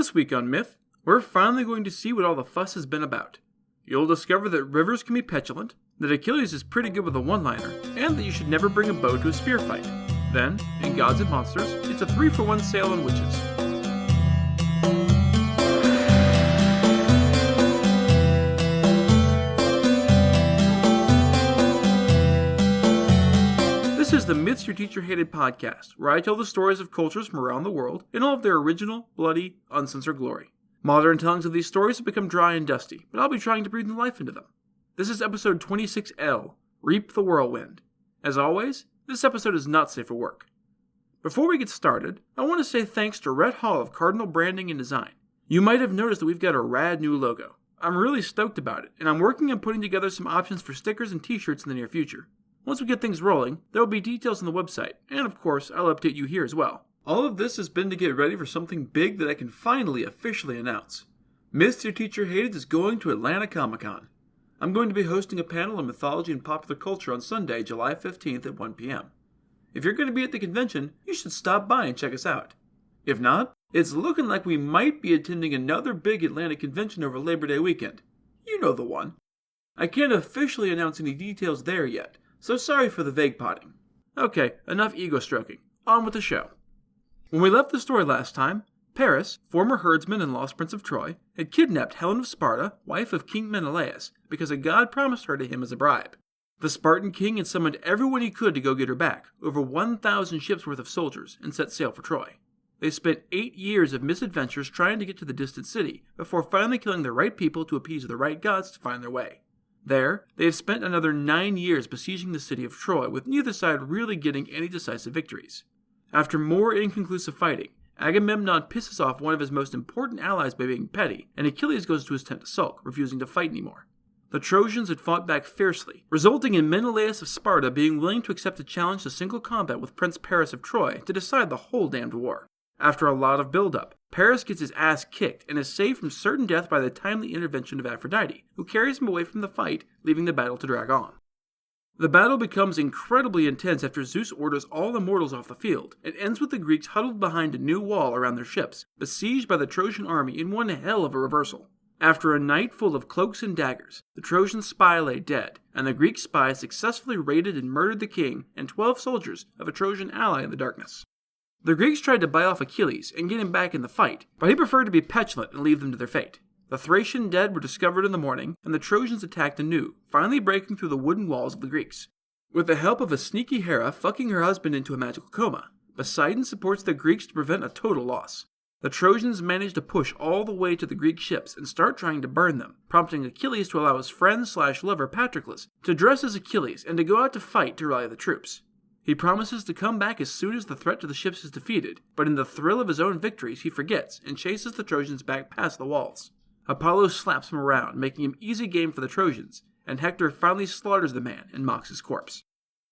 This week on Myth, we're finally going to see what all the fuss has been about. You'll discover that rivers can be petulant, that Achilles is pretty good with a one-liner, and that you should never bring a bow to a spear fight. Then, in Gods and Monsters, it's a 3-for-1 sale on witches. This is the Myths Your Teacher Hated podcast, where I tell the stories of cultures from around the world in all of their original, bloody, uncensored glory. Modern tellings of these stories have become dry and dusty, but I'll be trying to breathe new life into them. This is episode 26L, Reap the Whirlwind. As always, this episode is not safe for work. Before we get started, I want to say thanks to Rhett Hall of Cardinal Branding and Design. You might have noticed that we've got a rad new logo. I'm really stoked about it, and I'm working on putting together some options for stickers and t-shirts in the near future. Once we get things rolling, there will be details on the website, and of course, I'll update you here as well. All of this has been to get ready for something big that I can finally officially announce. Myths Your Teacher Hated is going to Atlanta Comic-Con. I'm going to be hosting a panel on mythology and popular culture on Sunday, July 15th at 1 p.m. If you're going to be at the convention, you should stop by and check us out. If not, it's looking like we might be attending another big Atlanta convention over Labor Day weekend. You know the one. I can't officially announce any details there yet, so sorry for the vague potting. Okay, enough ego stroking. On with the show. When we left the story last time, Paris, former herdsman and lost prince of Troy, had kidnapped Helen of Sparta, wife of King Menelaus, because a god promised her to him as a bribe. The Spartan king had summoned everyone he could to go get her back, over 1,000 ships worth of soldiers, and set sail for Troy. They spent 8 years of misadventures trying to get to the distant city, before finally killing the right people to appease the right gods to find their way. There, they have spent another 9 years besieging the city of Troy, with neither side really getting any decisive victories. After more inconclusive fighting, Agamemnon pisses off one of his most important allies by being petty, and Achilles goes to his tent to sulk, refusing to fight anymore. The Trojans had fought back fiercely, resulting in Menelaus of Sparta being willing to accept a challenge to single combat with Prince Paris of Troy to decide the whole damned war. After a lot of build-up, Paris gets his ass kicked and is saved from certain death by the timely intervention of Aphrodite, who carries him away from the fight, leaving the battle to drag on. The battle becomes incredibly intense after Zeus orders all the mortals off the field, and ends with the Greeks huddled behind a new wall around their ships, besieged by the Trojan army in one hell of a reversal. After a night full of cloaks and daggers, the Trojan spy lay dead, and the Greek spy successfully raided and murdered the king and 12 soldiers of a Trojan ally in the darkness. The Greeks tried to buy off Achilles and get him back in the fight, but he preferred to be petulant and leave them to their fate. The Thracian dead were discovered in the morning, and the Trojans attacked anew, finally breaking through the wooden walls of the Greeks. With the help of a sneaky Hera fucking her husband into a magical coma, Poseidon supports the Greeks to prevent a total loss. The Trojans manage to push all the way to the Greek ships and start trying to burn them, prompting Achilles to allow his friend/lover Patroclus to dress as Achilles and to go out to fight to rally the troops. He promises to come back as soon as the threat to the ships is defeated, but in the thrill of his own victories he forgets and chases the Trojans back past the walls. Apollo slaps him around, making him easy game for the Trojans, and Hector finally slaughters the man and mocks his corpse.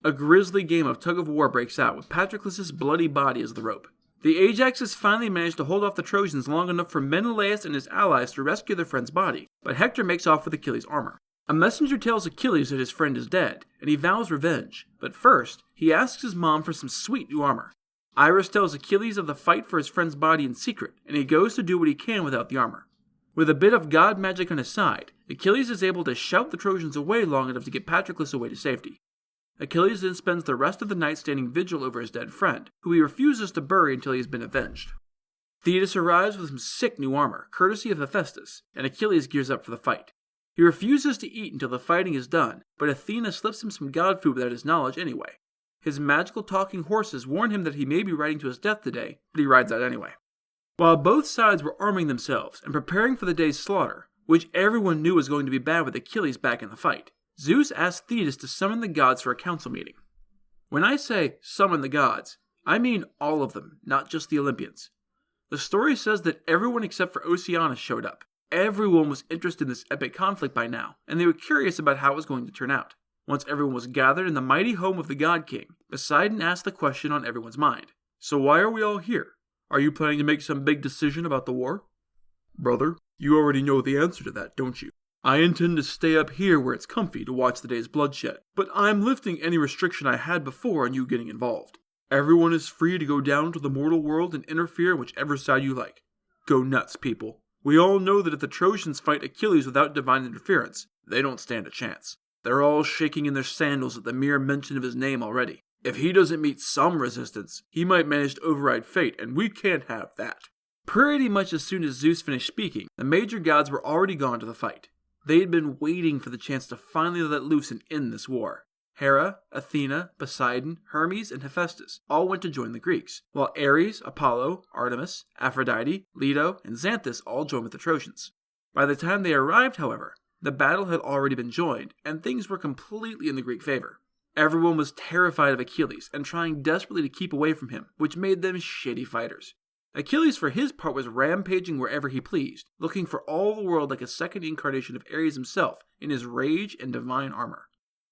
A grisly game of tug-of-war breaks out with Patroclus' bloody body as the rope. The Ajaxes finally manage to hold off the Trojans long enough for Menelaus and his allies to rescue their friend's body, but Hector makes off with Achilles' armor. A messenger tells Achilles that his friend is dead, and he vows revenge, but first, he asks his mom for some sweet new armor. Iris tells Achilles of the fight for his friend's body in secret, and he goes to do what he can without the armor. With a bit of god magic on his side, Achilles is able to shout the Trojans away long enough to get Patroclus away to safety. Achilles then spends the rest of the night standing vigil over his dead friend, who he refuses to bury until he has been avenged. Thetis arrives with some sick new armor, courtesy of Hephaestus, and Achilles gears up for the fight. He refuses to eat until the fighting is done, but Athena slips him some god food without his knowledge anyway. His magical talking horses warn him that he may be riding to his death today, but he rides out anyway. While both sides were arming themselves and preparing for the day's slaughter, which everyone knew was going to be bad with Achilles back in the fight, Zeus asked Thetis to summon the gods for a council meeting. When I say summon the gods, I mean all of them, not just the Olympians. The story says that everyone except for Oceanus showed up. Everyone was interested in this epic conflict by now, and they were curious about how it was going to turn out. Once everyone was gathered in the mighty home of the God King, Poseidon asked the question on everyone's mind. So why are we all here? Are you planning to make some big decision about the war? Brother, you already know the answer to that, don't you? I intend to stay up here where it's comfy to watch the day's bloodshed, but I'm lifting any restriction I had before on you getting involved. Everyone is free to go down to the mortal world and interfere in whichever side you like. Go nuts, people. We all know that if the Trojans fight Achilles without divine interference, they don't stand a chance. They're all shaking in their sandals at the mere mention of his name already. If he doesn't meet some resistance, he might manage to override fate, and we can't have that. Pretty much as soon as Zeus finished speaking, the major gods were already gone to the fight. They had been waiting for the chance to finally let loose and end this war. Hera, Athena, Poseidon, Hermes, and Hephaestus all went to join the Greeks, while Ares, Apollo, Artemis, Aphrodite, Leto, and Xanthus all joined with the Trojans. By the time they arrived, however, the battle had already been joined, and things were completely in the Greek favor. Everyone was terrified of Achilles and trying desperately to keep away from him, which made them shitty fighters. Achilles, for his part, was rampaging wherever he pleased, looking for all the world like a second incarnation of Ares himself in his rage and divine armor.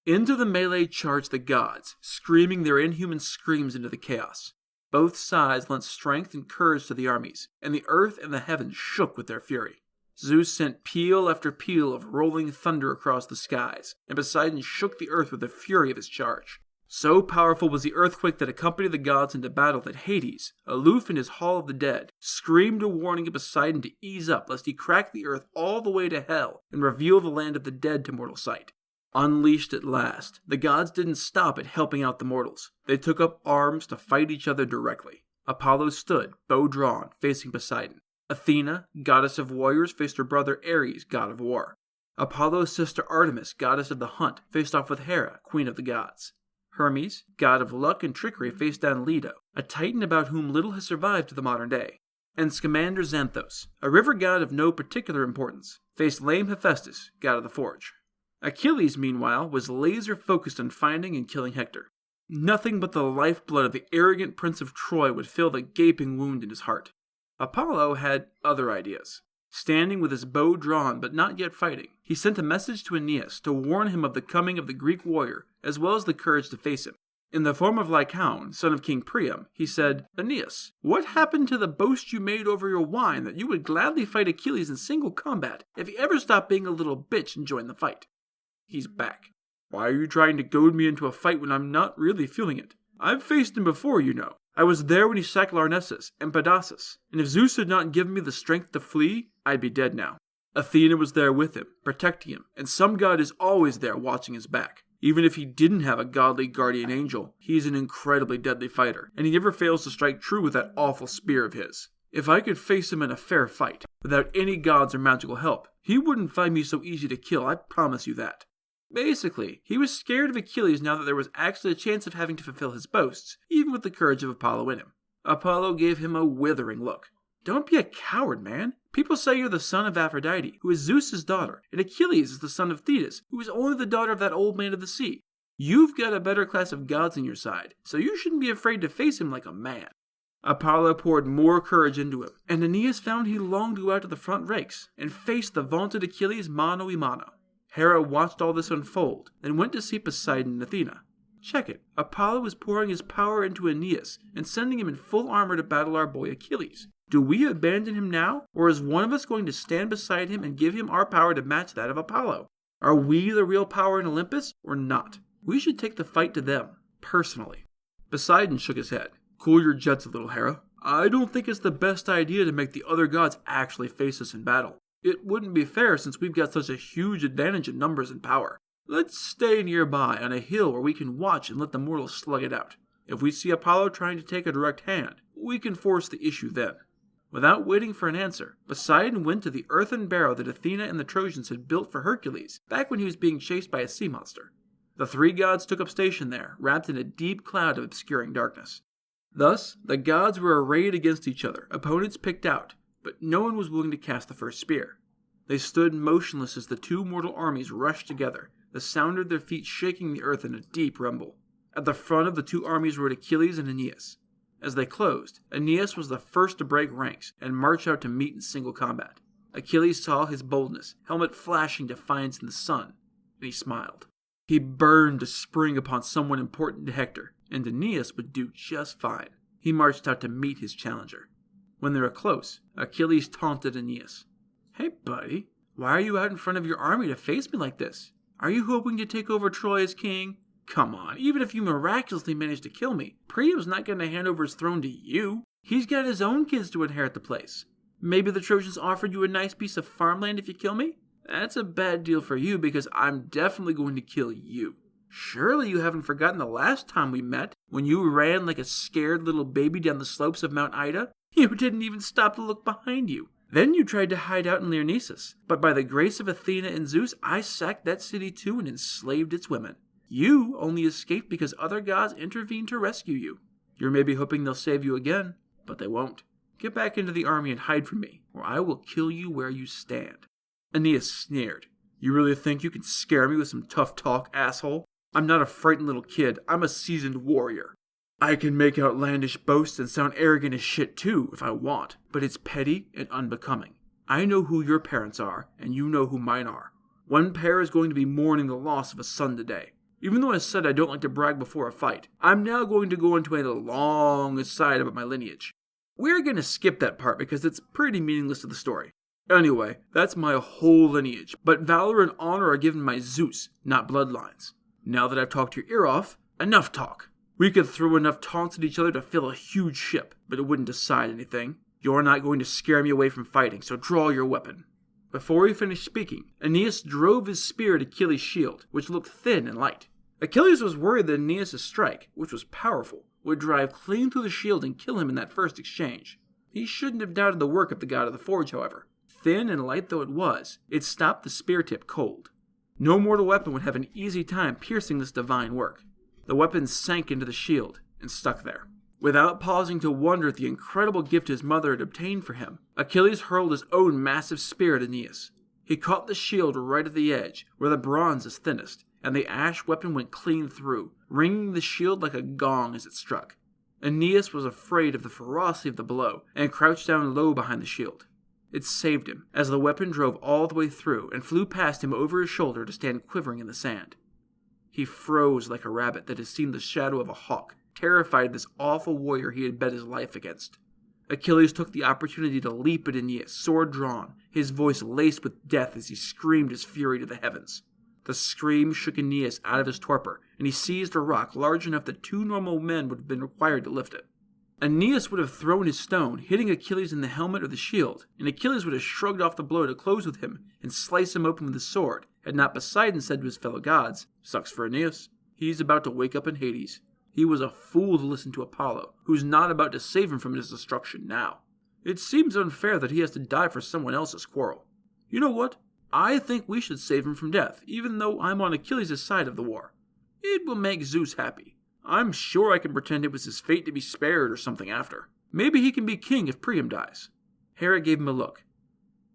Into the melee charged the gods, screaming their inhuman screams into the chaos. Both sides lent strength and courage to the armies, and the earth and the heavens shook with their fury. Zeus sent peal after peal of rolling thunder across the skies, and Poseidon shook the earth with the fury of his charge. So powerful was the earthquake that accompanied the gods into battle that Hades, aloof in his hall of the dead, screamed a warning at Poseidon to ease up lest he crack the earth all the way to hell and reveal the land of the dead to mortal sight. Unleashed at last, the gods didn't stop at helping out the mortals. They took up arms to fight each other directly. Apollo stood, bow drawn, facing Poseidon. Athena, goddess of warriors, faced her brother Ares, god of war. Apollo's sister Artemis, goddess of the hunt, faced off with Hera, queen of the gods. Hermes, god of luck and trickery, faced down Leto, a titan about whom little has survived to the modern day. And Scamander Xanthos, a river god of no particular importance, faced lame Hephaestus, god of the forge. Achilles, meanwhile, was laser-focused on finding and killing Hector. Nothing but the lifeblood of the arrogant prince of Troy would fill the gaping wound in his heart. Apollo had other ideas. Standing with his bow drawn but not yet fighting, he sent a message to Aeneas to warn him of the coming of the Greek warrior, as well as the courage to face him. In the form of Lycaon, son of King Priam, he said, "Aeneas, what happened to the boast you made over your wine that you would gladly fight Achilles in single combat if he ever stopped being a little bitch and joined the fight?" He's back. Why are you trying to goad me into a fight when I'm not really feeling it? I've faced him before, you know. I was there when he sacked Lyrnessus and Pedasus, and if Zeus had not given me the strength to flee, I'd be dead now. Athena was there with him, protecting him, and some god is always there watching his back. Even if he didn't have a godly guardian angel, he's an incredibly deadly fighter, and he never fails to strike true with that awful spear of his. If I could face him in a fair fight, without any gods or magical help, he wouldn't find me so easy to kill, I promise you that. Basically, he was scared of Achilles now that there was actually a chance of having to fulfill his boasts, even with the courage of Apollo in him. Apollo gave him a withering look. Don't be a coward, man. People say you're the son of Aphrodite, who is Zeus's daughter, and Achilles is the son of Thetis, who is only the daughter of that old man of the sea. You've got a better class of gods on your side, so you shouldn't be afraid to face him like a man. Apollo poured more courage into him, and Aeneas found he longed to go out to the front ranks and face the vaunted Achilles mano a mano. Hera watched all this unfold, then went to see Poseidon and Athena. Check it, Apollo is pouring his power into Aeneas and sending him in full armor to battle our boy Achilles. Do we abandon him now, or is one of us going to stand beside him and give him our power to match that of Apollo? Are we the real power in Olympus, or not? We should take the fight to them, personally. Poseidon shook his head. Cool your jets a little, Hera. I don't think it's the best idea to make the other gods actually face us in battle. It wouldn't be fair since we've got such a huge advantage in numbers and power. Let's stay nearby on a hill where we can watch and let the mortals slug it out. If we see Apollo trying to take a direct hand, we can force the issue then. Without waiting for an answer, Poseidon went to the earthen barrow that Athena and the Trojans had built for Hercules back when he was being chased by a sea monster. The three gods took up station there, wrapped in a deep cloud of obscuring darkness. Thus, the gods were arrayed against each other, opponents picked out, but no one was willing to cast the first spear. They stood motionless as the two mortal armies rushed together, the sound of their feet shaking the earth in a deep rumble. At the front of the two armies rode Achilles and Aeneas. As they closed, Aeneas was the first to break ranks and march out to meet in single combat. Achilles saw his boldness, helmet flashing defiance in the sun, and he smiled. He burned to spring upon someone important to Hector, and Aeneas would do just fine. He marched out to meet his challenger. When they were close, Achilles taunted Aeneas. Hey, buddy, why are you out in front of your army to face me like this? Are you hoping to take over Troy as king? Come on, even if you miraculously manage to kill me, Priam's not going to hand over his throne to you. He's got his own kids to inherit the place. Maybe the Trojans offered you a nice piece of farmland if you kill me? That's a bad deal for you because I'm definitely going to kill you. Surely you haven't forgotten the last time we met, when you ran like a scared little baby down the slopes of Mount Ida? You didn't even stop to look behind you. Then you tried to hide out in Lyrnessus, but by the grace of Athena and Zeus, I sacked that city too and enslaved its women. You only escaped because other gods intervened to rescue you. You're maybe hoping they'll save you again, but they won't. Get back into the army and hide from me, or I will kill you where you stand. Aeneas sneered. You really think you can scare me with some tough talk, asshole? I'm not a frightened little kid, I'm a seasoned warrior. I can make outlandish boasts and sound arrogant as shit too, if I want, but it's petty and unbecoming. I know who your parents are, and you know who mine are. One pair is going to be mourning the loss of a son today. Even though I said I don't like to brag before a fight, I'm now going to go into a long aside about my lineage. We're going to skip that part because it's pretty meaningless to the story. Anyway, that's my whole lineage, but valor and honor are given by Zeus, not bloodlines. Now that I've talked your ear off, enough talk. We could throw enough taunts at each other to fill a huge ship, but it wouldn't decide anything. You're not going to scare me away from fighting, so draw your weapon. Before he finished speaking, Aeneas drove his spear at Achilles' shield, which looked thin and light. Achilles was worried that Aeneas' strike, which was powerful, would drive clean through the shield and kill him in that first exchange. He shouldn't have doubted the work of the god of the forge, however. Thin and light though it was, it stopped the spear tip cold. No mortal weapon would have an easy time piercing this divine work. The weapon sank into the shield and stuck there. Without pausing to wonder at the incredible gift his mother had obtained for him, Achilles hurled his own massive spear at Aeneas. He caught the shield right at the edge, where the bronze is thinnest, and the ash weapon went clean through, ringing the shield like a gong as it struck. Aeneas was afraid of the ferocity of the blow, and crouched down low behind the shield. It saved him, as the weapon drove all the way through, and flew past him over his shoulder to stand quivering in the sand. He froze like a rabbit that has seen the shadow of a hawk, terrified of this awful warrior he had bet his life against. Achilles took the opportunity to leap at Aeneas, sword drawn, his voice laced with death as he screamed his fury to the heavens. The scream shook Aeneas out of his torpor, and he seized a rock large enough that 2 normal men would have been required to lift it. Aeneas would have thrown his stone, hitting Achilles in the helmet or the shield, and Achilles would have shrugged off the blow to close with him and slice him open with his sword, had not Poseidon said to his fellow gods, "Sucks for Aeneas. He's about to wake up in Hades." He was a fool to listen to Apollo, who's not about to save him from his destruction now. It seems unfair that he has to die for someone else's quarrel. You know what? I think we should save him from death, even though I'm on Achilles' side of the war. It will make Zeus happy. I'm sure I can pretend it was his fate to be spared or something after. Maybe he can be king if Priam dies. Hera gave him a look.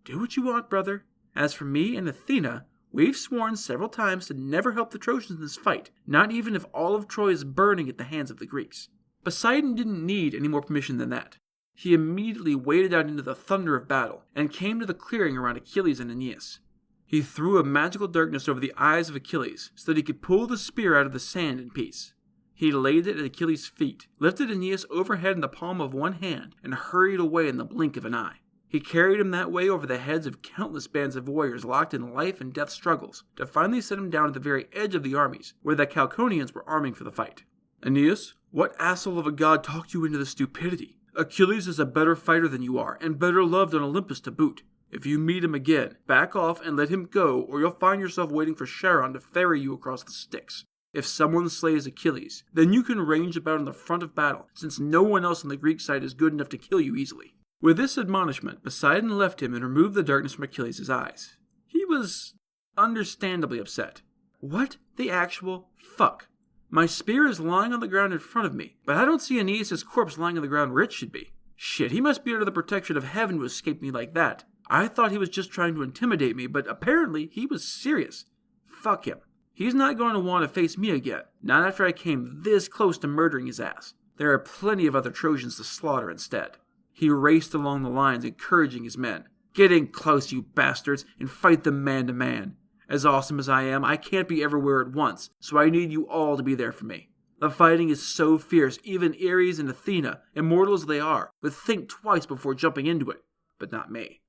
Do what you want, brother. As for me and Athena, we've sworn several times to never help the Trojans in this fight, not even if all of Troy is burning at the hands of the Greeks. Poseidon didn't need any more permission than that. He immediately waded out into the thunder of battle and came to the clearing around Achilles and Aeneas. He threw a magical darkness over the eyes of Achilles so that he could pull the spear out of the sand in peace. He laid it at Achilles' feet, lifted Aeneas overhead in the palm of one hand, and hurried away in the blink of an eye. He carried him that way over the heads of countless bands of warriors locked in life and death struggles, to finally set him down at the very edge of the armies, where the Chalconians were arming for the fight. Aeneas, what asshole of a god talked you into this stupidity? Achilles is a better fighter than you are, and better loved on Olympus to boot. If you meet him again, back off and let him go, or you'll find yourself waiting for Charon to ferry you across the Styx. If someone slays Achilles, then you can range about in the front of battle, since no one else on the Greek side is good enough to kill you easily. With this admonishment, Poseidon left him and removed the darkness from Achilles' eyes. He was understandably upset. What the actual fuck? My spear is lying on the ground in front of me, but I don't see Aeneas' corpse lying on the ground where it should be. Shit, he must be under the protection of heaven to escape me like that. I thought he was just trying to intimidate me, but apparently he was serious. Fuck him. He's not going to want to face me again, not after I came this close to murdering his ass. There are plenty of other Trojans to slaughter instead. He raced along the lines, encouraging his men. Get in close, you bastards, and fight them man to man. As awesome as I am, I can't be everywhere at once, so I need you all to be there for me. The fighting is so fierce, even Ares and Athena, immortal as they are, would think twice before jumping into it. But not me.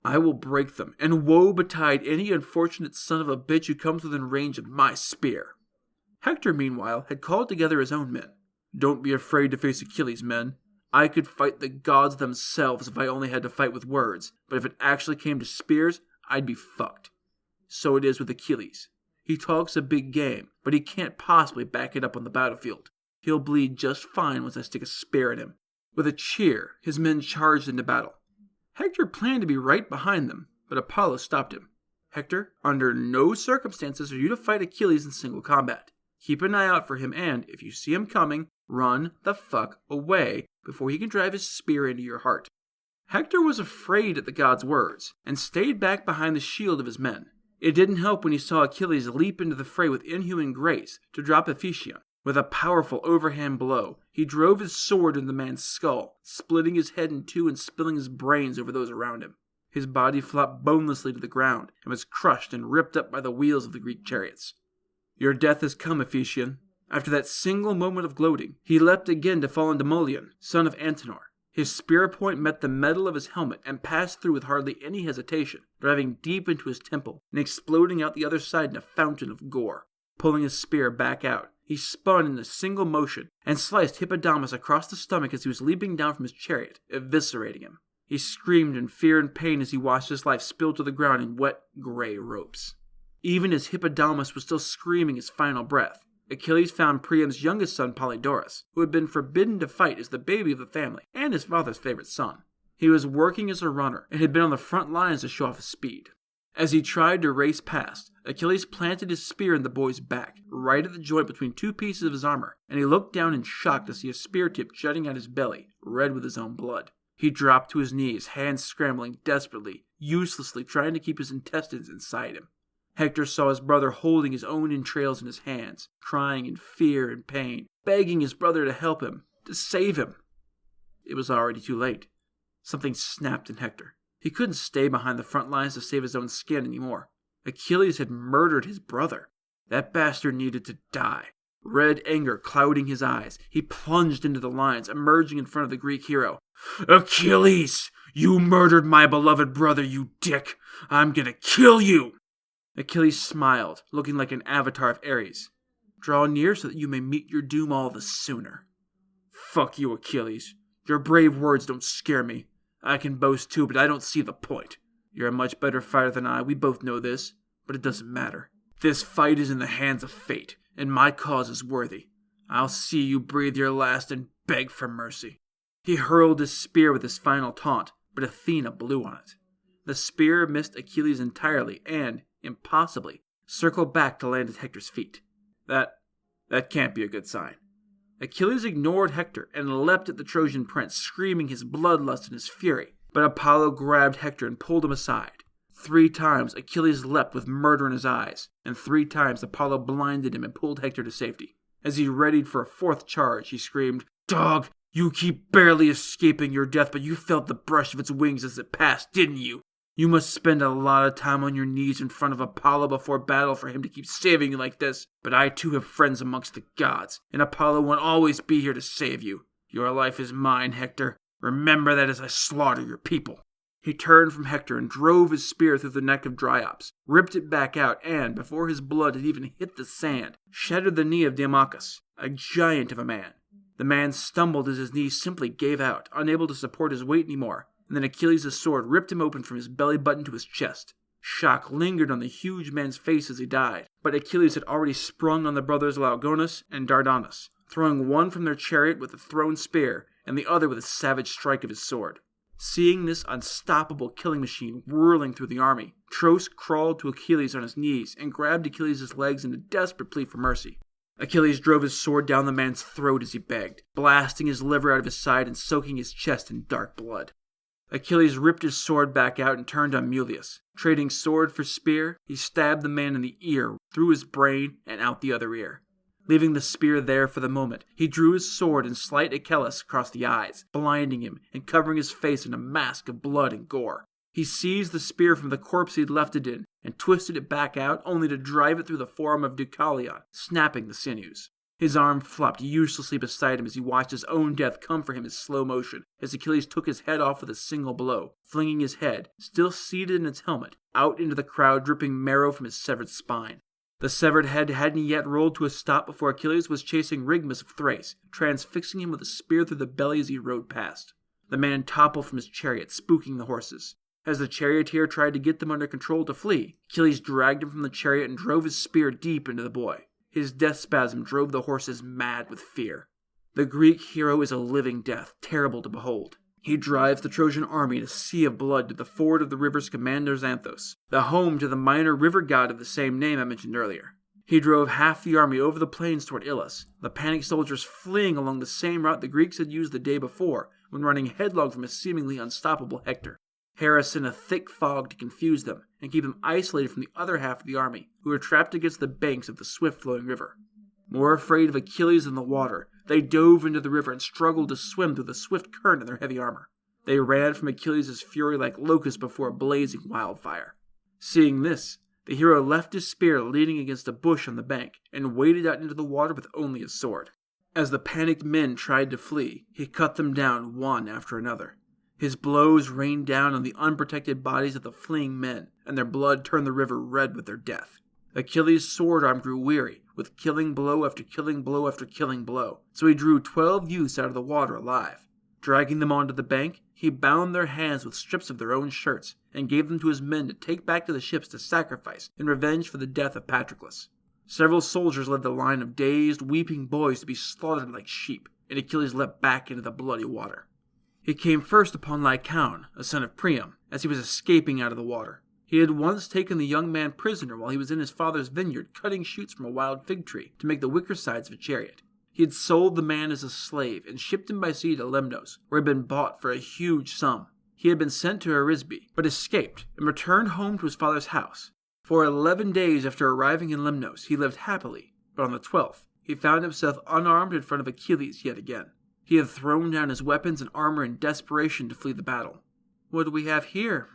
I will break them, and woe betide any unfortunate son of a bitch who comes within range of my spear. Hector, meanwhile, had called together his own men. Don't be afraid to face Achilles, men. I could fight the gods themselves if I only had to fight with words, but if it actually came to spears, I'd be fucked. So it is with Achilles. He talks a big game, but he can't possibly back it up on the battlefield. He'll bleed just fine once I stick a spear in him. With a cheer, his men charged into battle. Hector planned to be right behind them, but Apollo stopped him. Hector, under no circumstances are you to fight Achilles in single combat. Keep an eye out for him and, if you see him coming, run the fuck away before he can drive his spear into your heart. Hector was afraid at the god's words, and stayed back behind the shield of his men. It didn't help when he saw Achilles leap into the fray with inhuman grace to drop Petulant. With a powerful overhand blow, he drove his sword into the man's skull, splitting his head in two and spilling his brains over those around him. His body flopped bonelessly to the ground and was crushed and ripped up by the wheels of the Greek chariots. Your death has come, Petulant. After that single moment of gloating, he leapt again to fall on Demoleon, son of Antenor. His spear point met the metal of his helmet and passed through with hardly any hesitation, driving deep into his temple and exploding out the other side in a fountain of gore. Pulling his spear back out, he spun in a single motion and sliced Hippodamus across the stomach as he was leaping down from his chariot, eviscerating him. He screamed in fear and pain as he watched his life spill to the ground in wet, gray ropes. Even as Hippodamus was still screaming his final breath, Achilles found Priam's youngest son Polydorus, who had been forbidden to fight as the baby of the family and his father's favorite son. He was working as a runner and had been on the front lines to show off his speed. As he tried to race past, Achilles planted his spear in the boy's back, right at the joint between two pieces of his armor, and he looked down in shock to see a spear tip jutting out his belly, red with his own blood. He dropped to his knees, hands scrambling desperately, uselessly trying to keep his intestines inside him. Hector saw his brother holding his own entrails in his hands, crying in fear and pain, begging his brother to help him, to save him. It was already too late. Something snapped in Hector. He couldn't stay behind the front lines to save his own skin anymore. Achilles had murdered his brother. That bastard needed to die. Red anger clouding his eyes, he plunged into the lines, emerging in front of the Greek hero. Achilles! You murdered my beloved brother, you dick! I'm gonna kill you! Achilles smiled, looking like an avatar of Ares. Draw near so that you may meet your doom all the sooner. Fuck you, Achilles. Your brave words don't scare me. I can boast too, but I don't see the point. You're a much better fighter than I, we both know this, but it doesn't matter. This fight is in the hands of fate, and my cause is worthy. I'll see you breathe your last and beg for mercy. He hurled his spear with his final taunt, but Athena blew on it. The spear missed Achilles entirely and, impossibly, circled back to land at Hector's feet. That can't be a good sign. Achilles ignored Hector and leapt at the Trojan prince, screaming his bloodlust and his fury. But Apollo grabbed Hector and pulled him aside. 3 times Achilles leapt with murder in his eyes, and 3 times Apollo blinded him and pulled Hector to safety. As he readied for a 4th charge, he screamed, Dog, you keep barely escaping your death, but you felt the brush of its wings as it passed, didn't you? You must spend a lot of time on your knees in front of Apollo before battle for him to keep saving you like this. But I too have friends amongst the gods, and Apollo won't always be here to save you. Your life is mine, Hector. Remember that as I slaughter your people. He turned from Hector and drove his spear through the neck of Dryops, ripped it back out, and, before his blood had even hit the sand, shattered the knee of Deimachus, a giant of a man. The man stumbled as his knee simply gave out, unable to support his weight anymore. And then Achilles' sword ripped him open from his belly button to his chest. Shock lingered on the huge man's face as he died, but Achilles had already sprung on the brothers Laogonus and Dardanus, throwing one from their chariot with a thrown spear, and the other with a savage strike of his sword. Seeing this unstoppable killing machine whirling through the army, Tros crawled to Achilles on his knees and grabbed Achilles' legs in a desperate plea for mercy. Achilles drove his sword down the man's throat as he begged, blasting his liver out of his side and soaking his chest in dark blood. Achilles ripped his sword back out and turned on Mulius. Trading sword for spear, he stabbed the man in the ear, through his brain, and out the other ear. Leaving the spear there for the moment, he drew his sword and sliced Achilles across the eyes, blinding him and covering his face in a mask of blood and gore. He seized the spear from the corpse he'd left it in and twisted it back out, only to drive it through the forearm of Deucalion, snapping the sinews. His arm flopped uselessly beside him as he watched his own death come for him in slow motion, as Achilles took his head off with a single blow, flinging his head, still seated in its helmet, out into the crowd, dripping marrow from his severed spine. The severed head hadn't yet rolled to a stop before Achilles was chasing Rigmus of Thrace, transfixing him with a spear through the belly as he rode past. The man toppled from his chariot, spooking the horses. As the charioteer tried to get them under control to flee, Achilles dragged him from the chariot and drove his spear deep into the boy. His death spasm drove the horses mad with fear. The Greek hero is a living death, terrible to behold. He drives the Trojan army in a sea of blood to the ford of the river Scamander Xanthos, the home to the minor river god of the same name I mentioned earlier. He drove half the army over the plains toward Ilus, the panicked soldiers fleeing along the same route the Greeks had used the day before when running headlong from a seemingly unstoppable Hector. Hera sent a thick fog to confuse them and keep them isolated from the other half of the army, who were trapped against the banks of the swift-flowing river. More afraid of Achilles than the water, they dove into the river and struggled to swim through the swift current in their heavy armor. They ran from Achilles' fury like locusts before a blazing wildfire. Seeing this, the hero left his spear leaning against a bush on the bank and waded out into the water with only his sword. As the panicked men tried to flee, he cut them down one after another. His blows rained down on the unprotected bodies of the fleeing men, and their blood turned the river red with their death. Achilles' sword arm grew weary, with killing blow after killing blow after killing blow, so he drew 12 youths out of the water alive. Dragging them onto the bank, he bound their hands with strips of their own shirts, and gave them to his men to take back to the ships to sacrifice in revenge for the death of Patroclus. Several soldiers led the line of dazed, weeping boys to be slaughtered like sheep, and Achilles leapt back into the bloody water. He came first upon Lycaon, a son of Priam, as he was escaping out of the water. He had once taken the young man prisoner while he was in his father's vineyard cutting shoots from a wild fig tree to make the wicker sides of a chariot. He had sold the man as a slave and shipped him by sea to Lemnos, where he had been bought for a huge sum. He had been sent to Arisbe, but escaped and returned home to his father's house. For 11 days after arriving in Lemnos, he lived happily, but on the 12th, he found himself unarmed in front of Achilles yet again. He had thrown down his weapons and armor in desperation to flee the battle. What do we have here,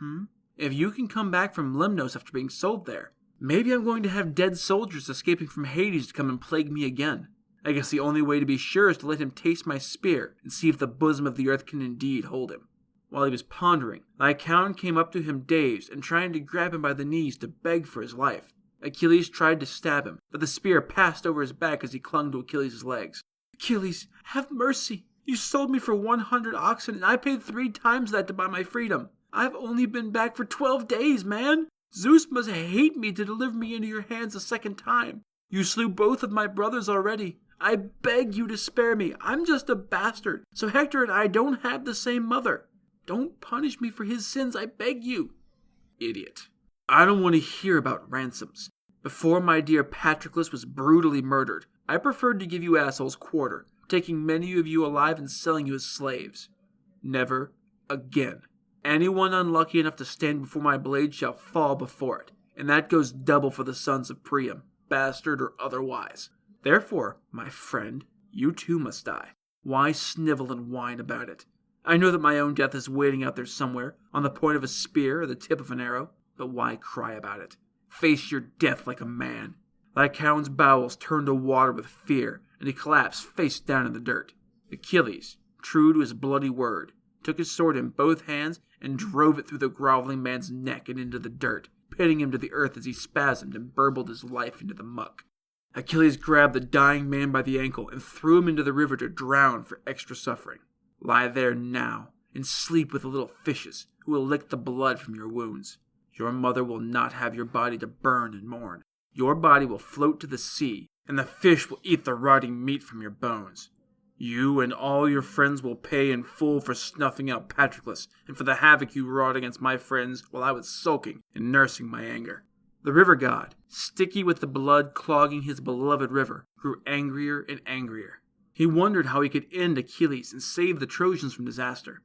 If you can come back from Lemnos after being sold there, maybe I'm going to have dead soldiers escaping from Hades to come and plague me again. I guess the only way to be sure is to let him taste my spear and see if the bosom of the earth can indeed hold him. While he was pondering, Lycaon came up to him dazed and trying to grab him by the knees to beg for his life. Achilles tried to stab him, but the spear passed over his back as he clung to Achilles' legs. Achilles, have mercy. You sold me for 100 oxen, and I paid 3 times that to buy my freedom. I've only been back for 12 days, man. Zeus must hate me to deliver me into your hands a second time. You slew both of my brothers already. I beg you to spare me. I'm just a bastard, so Hector and I don't have the same mother. Don't punish me for his sins, I beg you. Idiot. I don't want to hear about ransoms. Before my dear Patroclus was brutally murdered, I preferred to give you assholes quarter, taking many of you alive and selling you as slaves. Never again. Anyone unlucky enough to stand before my blade shall fall before it, and that goes double for the sons of Priam, bastard or otherwise. Therefore, my friend, you too must die. Why snivel and whine about it? I know that my own death is waiting out there somewhere, on the point of a spear or the tip of an arrow, but why cry about it? Face your death like a man. Lycaon's bowels turned to water with fear, and he collapsed face down in the dirt. Achilles, true to his bloody word, took his sword in both hands and drove it through the groveling man's neck and into the dirt, pinning him to the earth as he spasmed and burbled his life into the muck. Achilles grabbed the dying man by the ankle and threw him into the river to drown for extra suffering. Lie there now, and sleep with the little fishes, who will lick the blood from your wounds. Your mother will not have your body to burn and mourn. Your body will float to the sea, and the fish will eat the rotting meat from your bones. You and all your friends will pay in full for snuffing out Patroclus, and for the havoc you wrought against my friends while I was sulking and nursing my anger. The river god, sticky with the blood clogging his beloved river, grew angrier and angrier. He wondered how he could end Achilles and save the Trojans from disaster.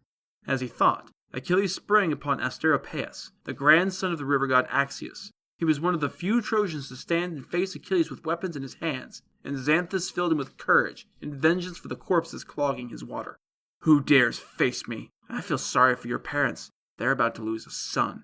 As he thought, Achilles sprang upon Asteropaeus, the grandson of the river god Axius. He was one of the few Trojans to stand and face Achilles with weapons in his hands, and Xanthus filled him with courage and vengeance for the corpses clogging his water. Who dares face me? I feel sorry for your parents. They're about to lose a son.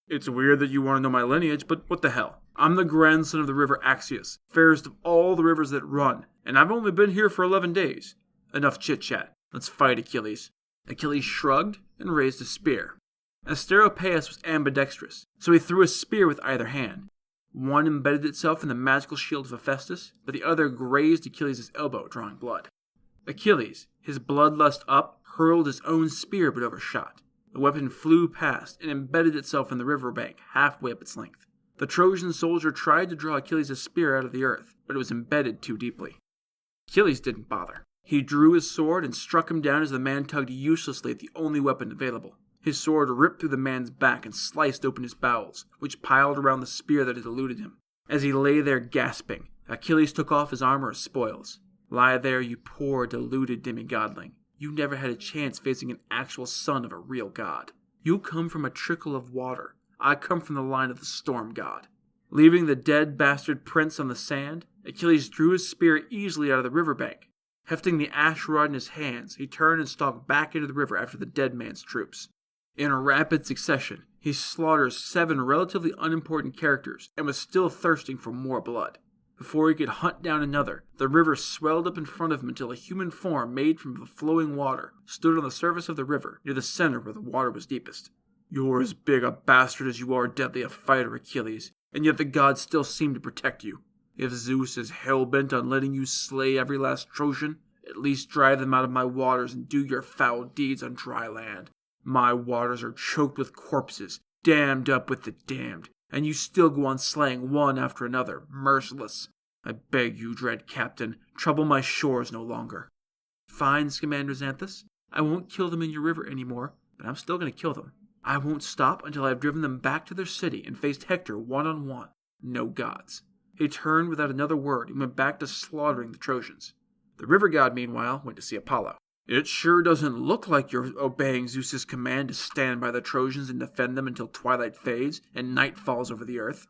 It's weird that you want to know my lineage, but what the hell? I'm the grandson of the river Axius, fairest of all the rivers that run, and I've only been here for 11 days. Enough chit-chat. Let's fight, Achilles. Achilles shrugged and raised a spear. Asteropaeus was ambidextrous, so he threw a spear with either hand. One embedded itself in the magical shield of Hephaestus, but the other grazed Achilles' elbow, drawing blood. Achilles, his bloodlust up, hurled his own spear but overshot. The weapon flew past and embedded itself in the river bank, halfway up its length. The Trojan soldier tried to draw Achilles' spear out of the earth, but it was embedded too deeply. Achilles didn't bother. He drew his sword and struck him down as the man tugged uselessly at the only weapon available. His sword ripped through the man's back and sliced open his bowels, which piled around the spear that had eluded him. As he lay there gasping, Achilles took off his armor as spoils. Lie there, you poor, deluded demigodling. You never had a chance facing an actual son of a real god. You come from a trickle of water. I come from the line of the storm god. Leaving the dead bastard prince on the sand, Achilles drew his spear easily out of the riverbank. Hefting the ash rod in his hands, he turned and stalked back into the river after the dead man's troops. In a rapid succession, he slaughtered 7 relatively unimportant characters and was still thirsting for more blood. Before he could hunt down another, the river swelled up in front of him until a human form made from the flowing water stood on the surface of the river near the center where the water was deepest. You're as big a bastard as you are deadly a fighter, Achilles, and yet the gods still seem to protect you. If Zeus is hell-bent on letting you slay every last Trojan, at least drive them out of my waters and do your foul deeds on dry land. My waters are choked with corpses, dammed up with the damned, and you still go on slaying one after another, merciless. I beg you, dread captain, trouble my shores no longer. Fine, Scamander Xanthus. I won't kill them in your river anymore, but I'm still going to kill them. I won't stop until I've driven them back to their city and faced Hector one-on-one. No gods. He turned without another word and went back to slaughtering the Trojans. The river god, meanwhile, went to see Apollo. It sure doesn't look like you're obeying Zeus's command to stand by the Trojans and defend them until twilight fades and night falls over the earth.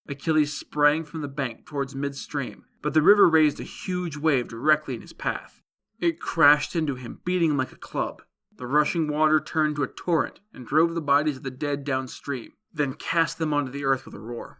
Achilles sprang from the bank towards midstream, but the river raised a huge wave directly in his path. It crashed into him, beating him like a club. The rushing water turned to a torrent and drove the bodies of the dead downstream, then cast them onto the earth with a roar.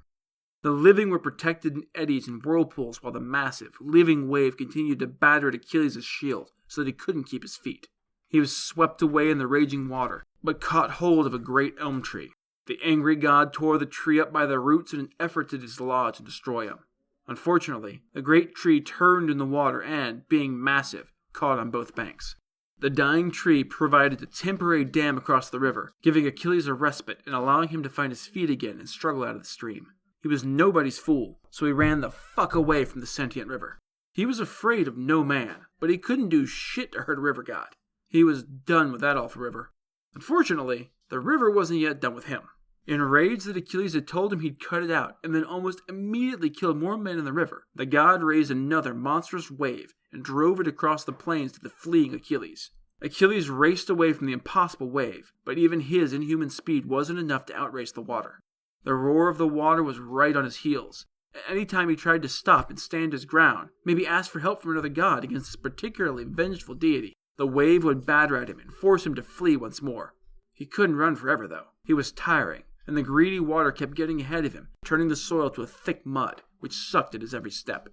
The living were protected in eddies and whirlpools while the massive, living wave continued to batter at Achilles' shield so that he couldn't keep his feet. He was swept away in the raging water, but caught hold of a great elm tree. The angry god tore the tree up by the roots in an effort to dislodge and destroy him. Unfortunately, the great tree turned in the water and, being massive, caught on both banks. The dying tree provided a temporary dam across the river, giving Achilles a respite and allowing him to find his feet again and struggle out of the stream. He was nobody's fool, so he ran the fuck away from the sentient river. He was afraid of no man, but he couldn't do shit to hurt a river god. He was done with that awful river. Unfortunately, the river wasn't yet done with him. Enraged that Achilles had told him he'd cut it out and then almost immediately killed more men in the river, the god raised another monstrous wave and drove it across the plains to the fleeing Achilles. Achilles raced away from the impossible wave, but even his inhuman speed wasn't enough to outrace the water. The roar of the water was right on his heels. Any time he tried to stop and stand his ground, maybe ask for help from another god against this particularly vengeful deity, the wave would batter at him and force him to flee once more. He couldn't run forever, though. He was tiring, and the greedy water kept getting ahead of him, turning the soil to a thick mud, which sucked at his every step.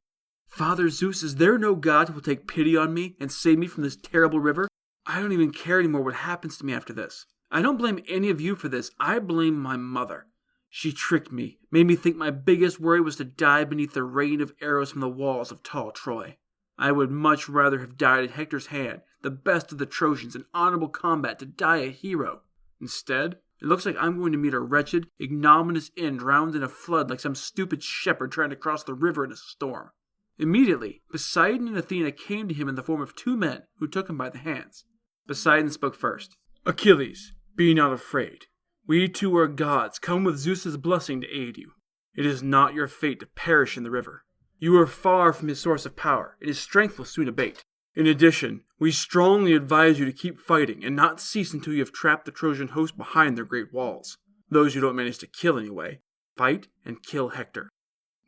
Father Zeus, is there no god who will take pity on me and save me from this terrible river? I don't even care anymore what happens to me after this. I don't blame any of you for this. I blame my mother. She tricked me, made me think my biggest worry was to die beneath the rain of arrows from the walls of tall Troy. I would much rather have died at Hector's hand, the best of the Trojans, in honorable combat, to die a hero. Instead, it looks like I'm going to meet a wretched, ignominious end drowned in a flood like some stupid shepherd trying to cross the river in a storm. Immediately, Poseidon and Athena came to him in the form of 2 men who took him by the hands. Poseidon spoke first. Achilles, be not afraid. We too are gods, come with Zeus's blessing to aid you. It is not your fate to perish in the river. You are far from his source of power, and his strength will soon abate. In addition, we strongly advise you to keep fighting and not cease until you have trapped the Trojan host behind their great walls. Those you don't manage to kill anyway, fight and kill Hector.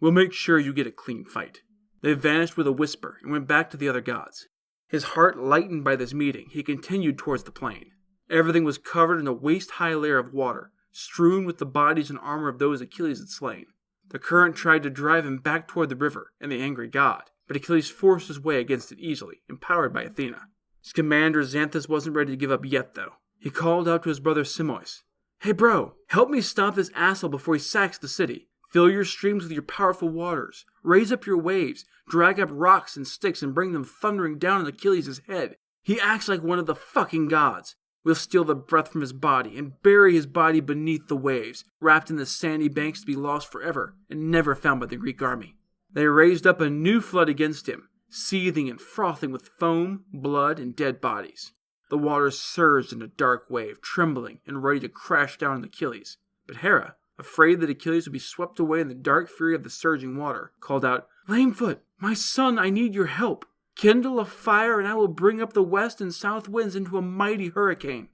We'll make sure you get a clean fight. They vanished with a whisper and went back to the other gods. His heart lightened by this meeting, he continued towards the plain. Everything was covered in a waist-high layer of water, strewn with the bodies and armor of those Achilles had slain. The current tried to drive him back toward the river and the angry god, but Achilles forced his way against it easily, empowered by Athena. Scamander Xanthus wasn't ready to give up yet, though. He called out to his brother Simois, "Hey bro, help me stop this asshole before he sacks the city. Fill your streams with your powerful waters. Raise up your waves. Drag up rocks and sticks and bring them thundering down on Achilles' head. He acts like one of the fucking gods. We'll steal the breath from his body and bury his body beneath the waves, wrapped in the sandy banks to be lost forever and never found by the Greek army. They raised up a new flood against him, seething and frothing with foam, blood, and dead bodies. The waters surged in a dark wave, trembling and ready to crash down on Achilles. But Hera, afraid that Achilles would be swept away in the dark fury of the surging water, called out, "Lamefoot, my son, I need your help. Kindle a fire and I will bring up the west and south winds into a mighty hurricane.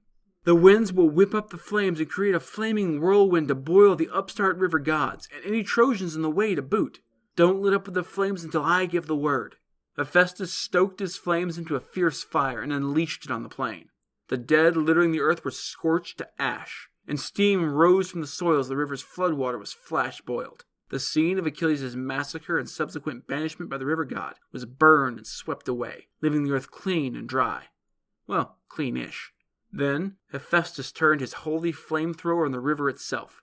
The winds will whip up the flames and create a flaming whirlwind to boil the upstart river gods and any Trojans in the way to boot. Don't lit up with the flames until I give the word." Hephaestus stoked his flames into a fierce fire and unleashed it on the plain. The dead littering the earth were scorched to ash, and steam rose from the soil as the river's floodwater was flash-boiled. The scene of Achilles' massacre and subsequent banishment by the river god was burned and swept away, leaving the earth clean and dry. Well, clean-ish. Then Hephaestus turned his holy flamethrower on the river itself.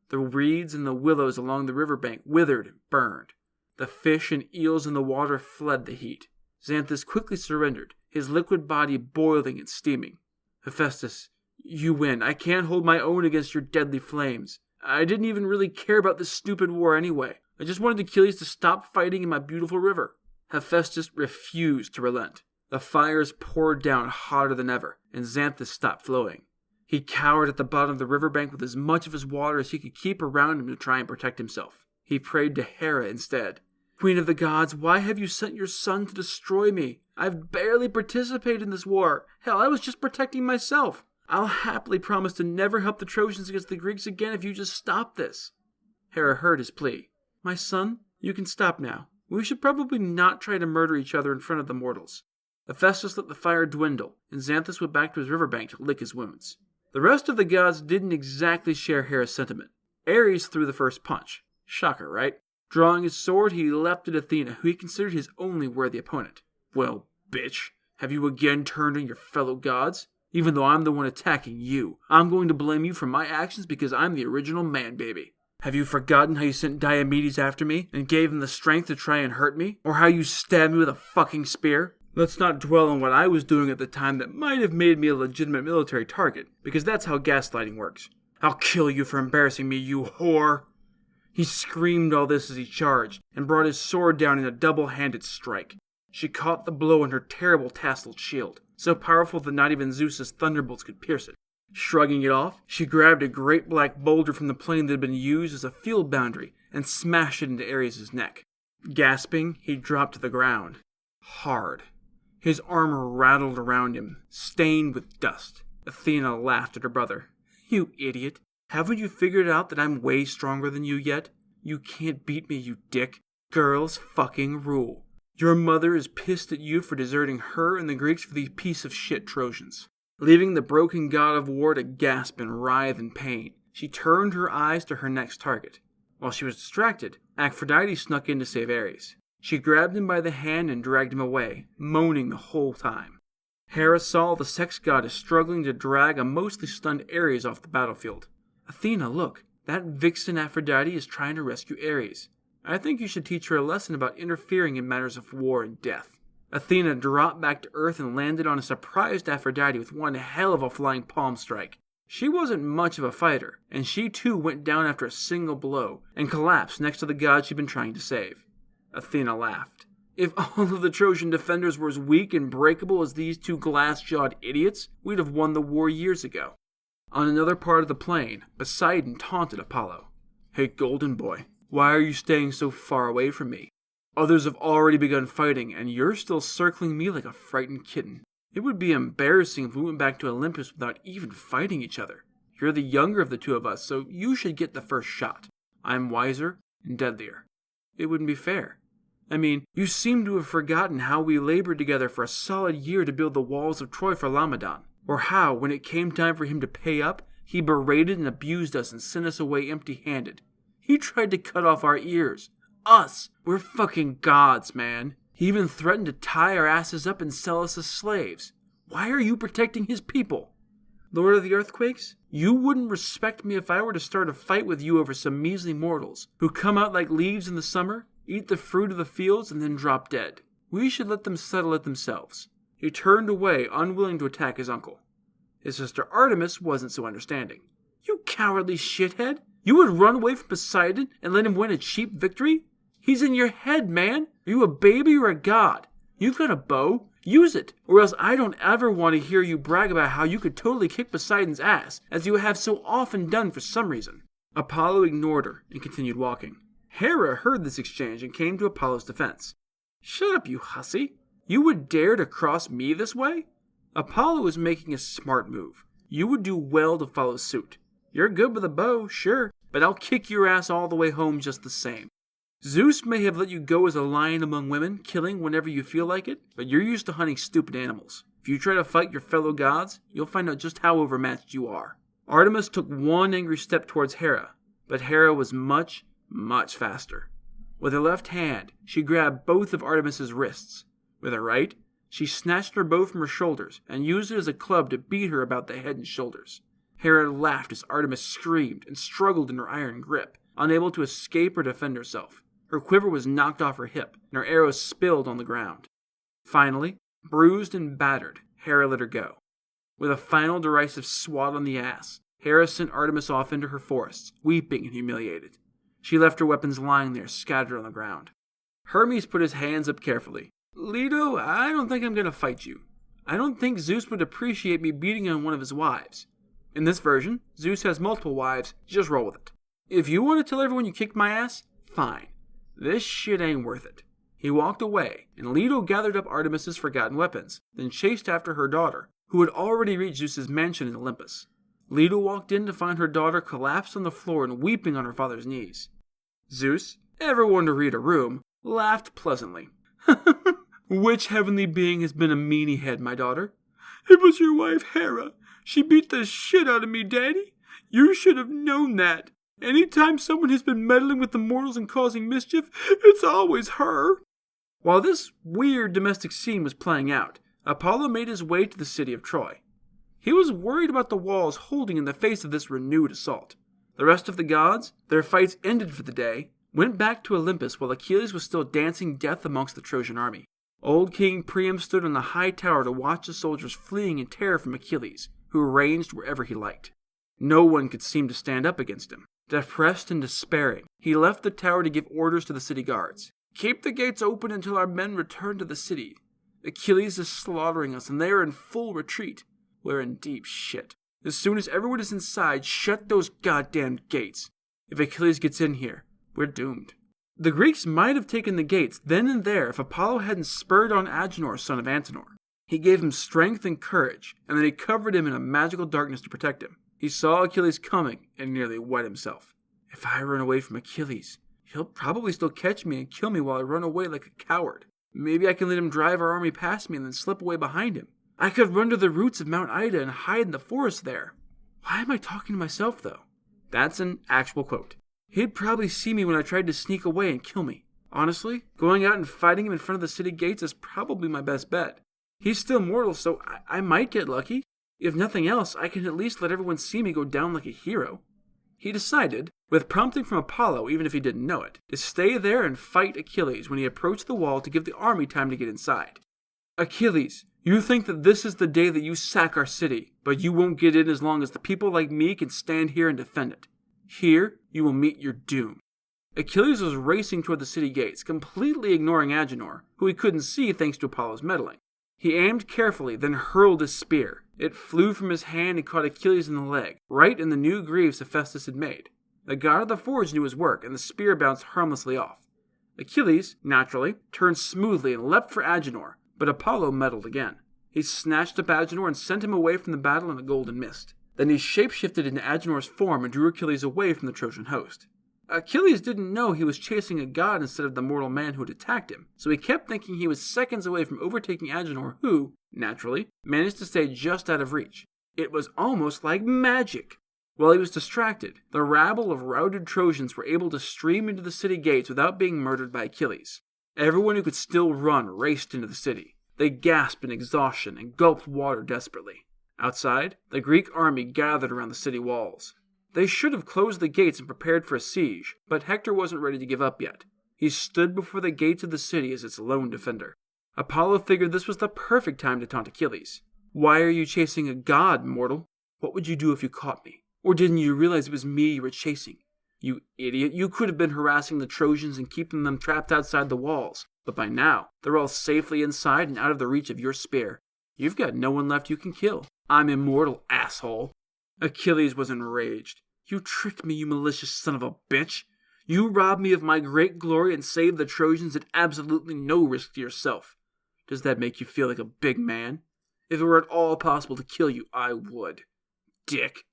The reeds and the willows along the riverbank withered and burned. The fish and eels in the water fled the heat. Xanthus quickly surrendered, his liquid body boiling and steaming. "Hephaestus, you win. I can't hold my own against your deadly flames. I didn't even really care about this stupid war anyway. I just wanted Achilles to stop fighting in my beautiful river." Hephaestus refused to relent. The fires poured down hotter than ever, and Xanthus stopped flowing. He cowered at the bottom of the riverbank with as much of his water as he could keep around him to try and protect himself. He prayed to Hera instead. "Queen of the gods, why have you sent your son to destroy me? I've barely participated in this war. Hell, I was just protecting myself. I'll happily promise to never help the Trojans against the Greeks again if you just stop this." Hera heard his plea. "My son, you can stop now. We should probably not try to murder each other in front of the mortals." Hephaestus let the fire dwindle, and Xanthus went back to his riverbank to lick his wounds. The rest of the gods didn't exactly share Hera's sentiment. Ares threw the first punch. Shocker, right? Drawing his sword, he leapt at Athena, who he considered his only worthy opponent. "Well, bitch, have you again turned on your fellow gods? Even though I'm the one attacking you, I'm going to blame you for my actions because I'm the original man-baby. Have you forgotten how you sent Diomedes after me and gave him the strength to try and hurt me? Or how you stabbed me with a fucking spear? Let's not dwell on what I was doing at the time that might have made me a legitimate military target, because that's how gaslighting works. I'll kill you for embarrassing me, you whore." He screamed all this as he charged, and brought his sword down in a double-handed strike. She caught the blow in her terrible tasseled shield, so powerful that not even Zeus's thunderbolts could pierce it. Shrugging it off, she grabbed a great black boulder from the plain that had been used as a field boundary and smashed it into Ares' neck. Gasping, he dropped to the ground. Hard. His armor rattled around him, stained with dust. Athena laughed at her brother. "You idiot. Haven't you figured out that I'm way stronger than you yet? You can't beat me, you dick. Girls fucking rule. Your mother is pissed at you for deserting her and the Greeks for these piece of shit Trojans." Leaving the broken god of war to gasp and writhe in pain, she turned her eyes to her next target. While she was distracted, Aphrodite snuck in to save Ares. She grabbed him by the hand and dragged him away, moaning the whole time. Hera saw the sex goddess struggling to drag a mostly stunned Ares off the battlefield. "Athena, look, that vixen Aphrodite is trying to rescue Ares. I think you should teach her a lesson about interfering in matters of war and death." Athena dropped back to earth and landed on a surprised Aphrodite with one hell of a flying palm strike. She wasn't much of a fighter, and she too went down after a single blow and collapsed next to the god she'd been trying to save. Athena laughed. "If all of the Trojan defenders were as weak and breakable as these two glass-jawed idiots, we'd have won the war years ago." On another part of the plain, Poseidon taunted Apollo. "Hey, golden boy, why are you staying so far away from me? Others have already begun fighting, and you're still circling me like a frightened kitten. It would be embarrassing if we went back to Olympus without even fighting each other. You're the younger of the two of us, so you should get the first shot. I'm wiser and deadlier. It wouldn't be fair. I mean, you seem to have forgotten how we labored together for a solid year to build the walls of Troy for Laomedon. Or how, when it came time for him to pay up, he berated and abused us and sent us away empty-handed. He tried to cut off our ears. Us! We're fucking gods, man. He even threatened to tie our asses up and sell us as slaves. Why are you protecting his people?" Lord of the Earthquakes, you wouldn't respect me if I were to start a fight with you over some measly mortals who come out like leaves in the summer, eat the fruit of the fields, and then drop dead. We should let them settle it themselves." He turned away, unwilling to attack his uncle. His sister Artemis wasn't so understanding. "You cowardly shithead! You would run away from Poseidon and let him win a cheap victory? He's in your head, man! Are you a baby or a god? You've got a bow. Use it, or else I don't ever want to hear you brag about how you could totally kick Poseidon's ass, as you have so often done for some reason." Apollo ignored her and continued walking. Hera heard this exchange and came to Apollo's defense. "Shut up, you hussy! You would dare to cross me this way?" Apollo was making a smart move. You would do well to follow suit. You're good with a bow, sure, but I'll kick your ass all the way home just the same. Zeus may have let you go as a lion among women, killing whenever you feel like it, but you're used to hunting stupid animals. If you try to fight your fellow gods, you'll find out just how overmatched you are. Artemis took one angry step towards Hera, but Hera was much, much faster. With her left hand, she grabbed both of Artemis's wrists. With her right, she snatched her bow from her shoulders and used it as a club to beat her about the head and shoulders. Hera laughed as Artemis screamed and struggled in her iron grip, unable to escape or defend herself. Her quiver was knocked off her hip, and her arrows spilled on the ground. Finally, bruised and battered, Hera let her go. With a final derisive swat on the ass, Hera sent Artemis off into her forests, weeping and humiliated. She left her weapons lying there, scattered on the ground. Hermes put his hands up carefully. "Leto, I don't think I'm going to fight you. I don't think Zeus would appreciate me beating on one of his wives. In this version, Zeus has multiple wives, just roll with it. If you want to tell everyone you kicked my ass, fine. This shit ain't worth it." He walked away, and Leto gathered up Artemis's forgotten weapons, then chased after her daughter, who had already reached Zeus's mansion in Olympus. Leto walked in to find her daughter collapsed on the floor and weeping on her father's knees. Zeus, ever one to read a room, laughed pleasantly. "Which heavenly being has been a meanie head, my daughter?" "It was your wife, Hera. She beat the shit out of me, Daddy. You should have known that. Anytime someone has been meddling with the mortals and causing mischief, it's always her." While this weird domestic scene was playing out, Apollo made his way to the city of Troy. He was worried about the walls holding in the face of this renewed assault. The rest of the gods, their fights ended for the day, went back to Olympus while Achilles was still dancing death amongst the Trojan army. Old King Priam stood on the high tower to watch the soldiers fleeing in terror from Achilles, who ranged wherever he liked. No one could seem to stand up against him. Depressed and despairing, he left the tower to give orders to the city guards. "Keep the gates open until our men return to the city. Achilles is slaughtering us, and they are in full retreat. We're in deep shit. As soon as everyone is inside, shut those goddamn gates. If Achilles gets in here, we're doomed." The Greeks might have taken the gates then and there if Apollo hadn't spurred on Agenor, son of Antenor. He gave him strength and courage, and then he covered him in a magical darkness to protect him. He saw Achilles coming and nearly wet himself. "If I run away from Achilles, he'll probably still catch me and kill me while I run away like a coward. Maybe I can let him drive our army past me and then slip away behind him. I could run to the roots of Mount Ida and hide in the forest there." Why am I talking to myself, though? That's an actual quote. He'd probably see me when I tried to sneak away and kill me. Honestly, going out and fighting him in front of the city gates is probably my best bet. He's still mortal, so I might get lucky. If nothing else, I can at least let everyone see me go down like a hero. He decided, with prompting from Apollo even if he didn't know it, to stay there and fight Achilles when he approached the wall to give the army time to get inside. "Achilles, you think that this is the day that you sack our city, but you won't get in as long as the people like me can stand here and defend it. Here, you will meet your doom." Achilles was racing toward the city gates, completely ignoring Agenor, who he couldn't see thanks to Apollo's meddling. He aimed carefully, then hurled his spear. It flew from his hand and caught Achilles in the leg, right in the new greaves Hephaestus had made. The god of the forge knew his work, and the spear bounced harmlessly off. Achilles, naturally, turned smoothly and leapt for Agenor, but Apollo meddled again. He snatched up Agenor and sent him away from the battle in a golden mist. Then he shapeshifted into Agenor's form and drew Achilles away from the Trojan host. Achilles didn't know he was chasing a god instead of the mortal man who had attacked him, so he kept thinking he was seconds away from overtaking Agenor, who, naturally, managed to stay just out of reach. It was almost like magic. While he was distracted, the rabble of routed Trojans were able to stream into the city gates without being murdered by Achilles. Everyone who could still run raced into the city. They gasped in exhaustion and gulped water desperately. Outside, the Greek army gathered around the city walls. They should have closed the gates and prepared for a siege, but Hector wasn't ready to give up yet. He stood before the gates of the city as its lone defender. Apollo figured this was the perfect time to taunt Achilles. "Why are you chasing a god, mortal? What would you do if you caught me? Or didn't you realize it was me you were chasing? You idiot, you could have been harassing the Trojans and keeping them trapped outside the walls. But by now, they're all safely inside and out of the reach of your spear. You've got no one left you can kill. I'm immortal, asshole." Achilles was enraged. "You tricked me, you malicious son of a bitch. You robbed me of my great glory and saved the Trojans at absolutely no risk to yourself. Does that make you feel like a big man? If it were at all possible to kill you, I would. Dick."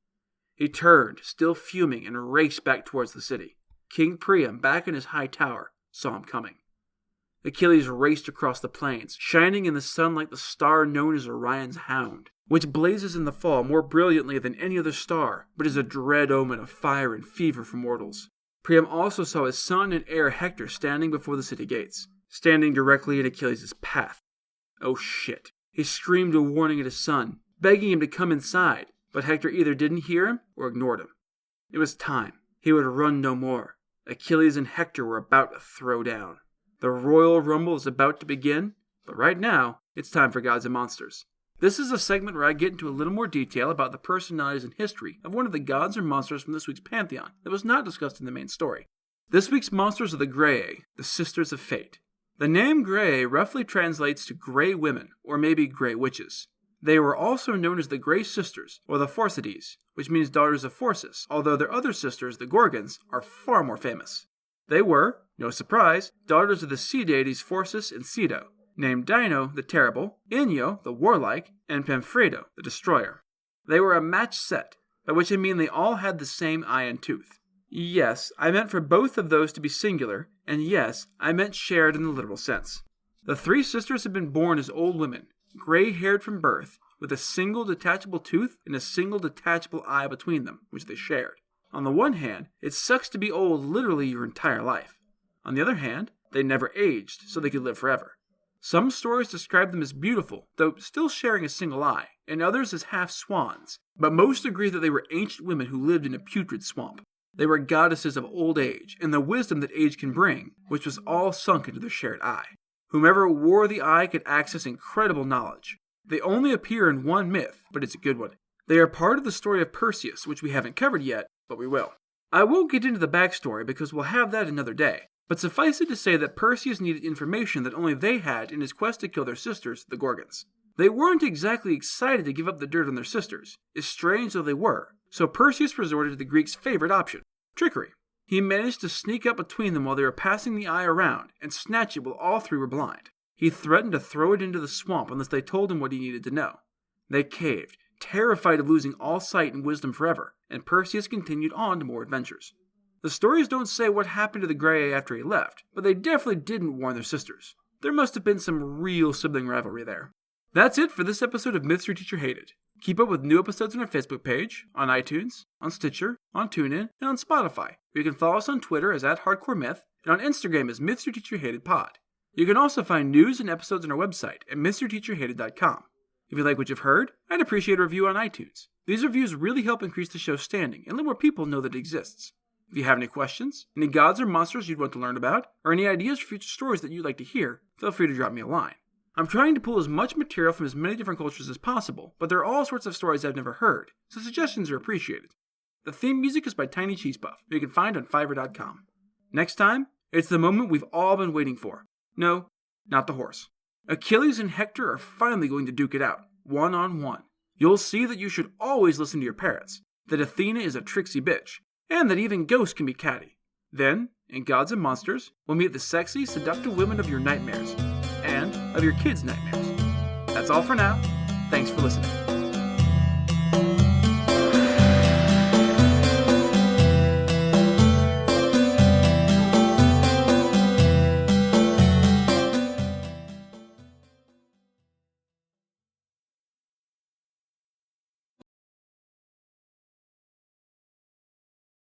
He turned, still fuming, and raced back towards the city. King Priam, back in his high tower, saw him coming. Achilles raced across the plains, shining in the sun like the star known as Orion's Hound, which blazes in the fall more brilliantly than any other star, but is a dread omen of fire and fever for mortals. Priam also saw his son and heir Hector standing before the city gates, standing directly in Achilles' path. Oh shit. He screamed a warning at his son, begging him to come inside, but Hector either didn't hear him or ignored him. It was time. He would run no more. Achilles and Hector were about to throw down. The Royal Rumble is about to begin, but right now, it's time for Gods and Monsters. This is a segment where I get into a little more detail about the personalities and history of one of the gods or monsters from this week's pantheon that was not discussed in the main story. This week's monsters are the Graeae, the Sisters of Fate. The name Graeae roughly translates to Grey Women, or maybe Grey Witches. They were also known as the Grey Sisters, or the Phorcides, which means daughters of Phorcys, although their other sisters, the Gorgons, are far more famous. They were, no surprise, daughters of the sea deities Phorcys and Ceto, named Dino, the Terrible, Inyo, the Warlike, and Pamphredo, the Destroyer. They were a matched set, by which I mean they all had the same eye and tooth. Yes, I meant for both of those to be singular, and yes, I meant shared in the literal sense. The three sisters had been born as old women, gray-haired from birth, with a single detachable tooth and a single detachable eye between them, which they shared. On the one hand, it sucks to be old literally your entire life. On the other hand, they never aged, so they could live forever. Some stories describe them as beautiful, though still sharing a single eye, and others as half-swans, but most agree that they were ancient women who lived in a putrid swamp. They were goddesses of old age, and the wisdom that age can bring, which was all sunk into their shared eye. Whomever wore the eye could access incredible knowledge. They only appear in one myth, but it's a good one. They are part of the story of Perseus, which we haven't covered yet, but we will. I won't get into the backstory because we'll have that another day, but suffice it to say that Perseus needed information that only they had in his quest to kill their sisters, the Gorgons. They weren't exactly excited to give up the dirt on their sisters, as strange though they were, so Perseus resorted to the Greeks' favorite option, trickery. He managed to sneak up between them while they were passing the eye around and snatch it while all three were blind. He threatened to throw it into the swamp unless they told him what he needed to know. They caved, terrified of losing all sight and wisdom forever, and Perseus continued on to more adventures. The stories don't say what happened to the Graeae after he left, but they definitely didn't warn their sisters. There must have been some real sibling rivalry there. That's it for this episode of Myths Your Teacher Hated. Keep up with new episodes on our Facebook page, on iTunes, on Stitcher, on TuneIn, and on Spotify. You can follow us on Twitter as @HardcoreMyth, and on Instagram as Myths Your Teacher Hated Pod. You can also find news and episodes on our website at mythsyourteacherhated.com. If you like what you've heard, I'd appreciate a review on iTunes. These reviews really help increase the show's standing and let more people know that it exists. If you have any questions, any gods or monsters you'd want to learn about, or any ideas for future stories that you'd like to hear, feel free to drop me a line. I'm trying to pull as much material from as many different cultures as possible, but there are all sorts of stories I've never heard, so suggestions are appreciated. The theme music is by Tiny Cheese Puff, who you can find on Fiverr.com. Next time, it's the moment we've all been waiting for. No, not the horse. Achilles and Hector are finally going to duke it out, one-on-one. You'll see that you should always listen to your parents, that Athena is a tricksy bitch, and that even ghosts can be catty. Then, in Gods and Monsters, we'll meet the sexy, seductive women of your nightmares, and of your kids' nightmares. That's all for now. Thanks for listening.